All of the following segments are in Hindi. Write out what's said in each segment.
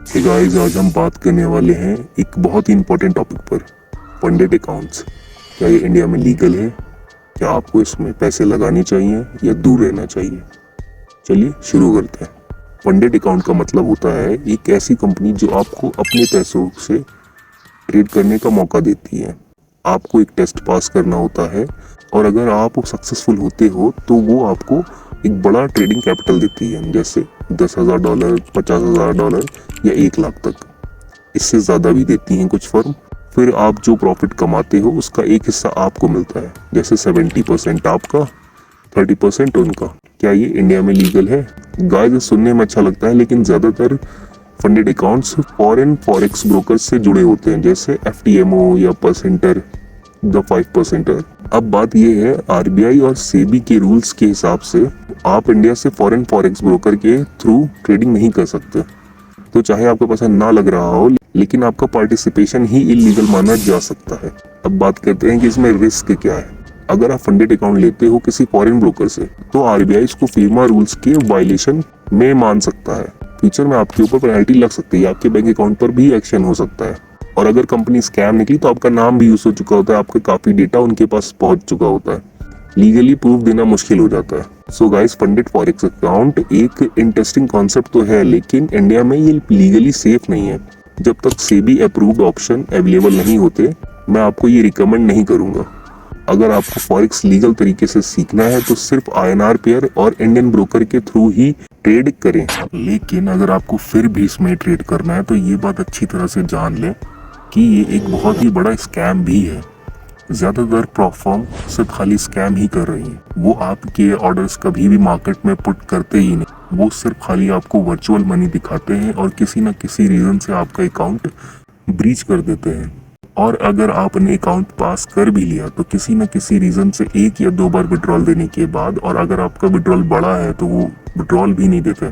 हे गाइस, आज हम बात करने वाले हैं एक बहुत ही इंपॉर्टेंट टॉपिक पर, फंडेड अकाउंट्स। क्या ये इंडिया में लीगल है? क्या आपको इसमें पैसे लगाने चाहिए या दूर रहना चाहिए? चलिए शुरू करते हैं। फंडेड अकाउंट का मतलब होता है एक ऐसी कंपनी जो आपको अपने पैसों से ट्रेड करने का मौका देती है। आपको एक टेस्ट पास करना होता है और अगर आप सक्सेसफुल होते हो तो वो आपको एक बड़ा ट्रेडिंग कैपिटल देती है, जैसे $10,000, $50,000 या 1 लाख तक। इससे ज़्यादा भी देती हैं कुछ फर्म। फिर आप जो प्रॉफिट कमाते हो उसका एक हिस्सा आपको मिलता है, जैसे 70% आपका, 30% उनका। क्या ये इंडिया में लीगल है? गाइस, सुनने में अच्छा लगता है लेकिन ज़्यादातर funded accounts foreign forex broker से जुड़े होते हैं, जैसे FTMO या परसेंटर द 5%। अब बात यह है, RBI और सेबी के रूल्स के हिसाब से आप इंडिया से फॉरेन फॉरेक्स ब्रोकर के थ्रू ट्रेडिंग नहीं कर सकते। तो चाहे आपको पसंद ना लग रहा हो, लेकिन आपका पार्टिसिपेशन ही इलीगल माना जा सकता है। अब बात करते हैं कि इसमें रिस्क क्या है। अगर आप फंडेड अकाउंट लेते हो किसी फॉरेन ब्रोकर से तो RBI इसको फीमा रूल्स के वायलेशन में मान सकता है। फ्यूचर में आपके ऊपर पेनल्टी लग सकती है, आपके बैंक अकाउंट पर भी एक्शन हो सकता है। और अगर कंपनी स्कैम निकली तो आपका नाम भी यूज हो चुका होता है, आपका काफी डेटा उनके पास पहुंच चुका होता है। लीगली प्रूफ देना मुश्किल हो जाता है। So guys, funded forex account एक इंटरेस्टिंग कॉन्सेप्ट तो है, लेकिन इंडिया में ये लीगली सेफ नहीं है। जब तक सेबी अप्रूव्ड ऑप्शन अवेलेबल नहीं होते, मैं आपको ये रिकमेंड नहीं करूंगा। अगर आपको फॉरेक्स लीगल तरीके से सीखना है तो सिर्फ INR पेयर और इंडियन ब्रोकर के थ्रू ही ट्रेड करें। लेकिन अगर आपको फिर भी इसमें ट्रेड करना है तो ये बात अच्छी तरह से जान लें कि ये एक बहुत ही बड़ा स्कैम भी है। ज्यादातर प्लेटफॉर्म सिर्फ खाली स्कैम ही कर रही हैं। वो आपके ऑर्डर्स कभी भी मार्केट में पुट करते ही नहीं। वो सिर्फ खाली आपको वर्चुअल मनी दिखाते हैं और किसी न किसी रीजन से आपका अकाउंट ब्रीच कर देते हैं। और अगर आपने अकाउंट पास कर भी लिया तो किसी न किसी रीजन से 1 या 2 बार विड्रॉल देने के बाद, और अगर आपका विड्रॉल बड़ा है तो वो विड्रॉल भी नहीं देते,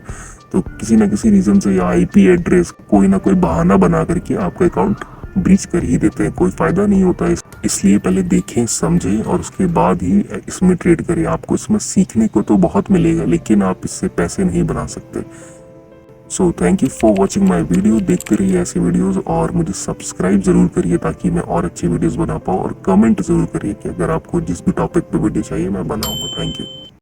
तो किसी न किसी रीजन से या IP एड्रेस कोई ना कोई बहाना बना करके आपका अकाउंट ब्रीच कर ही देते हैं। कोई फायदा नहीं होता है। इसलिए पहले देखें, समझें और उसके बाद ही इसमें ट्रेड करें। आपको इसमें सीखने को तो बहुत मिलेगा, लेकिन आप इससे पैसे नहीं बना सकते। So thank you for watching my video. देखते रहिए ऐसे वीडियोस और मुझे सब्सक्राइब जरूर करिए ताकि मैं और अच्छे वीडियोस बना पाऊँ, और कमेंट जरूर करिए कि अगर आपको जिस भी टॉपिक पे वीडियो चाहिए मैं बनाऊंगा। Thank you.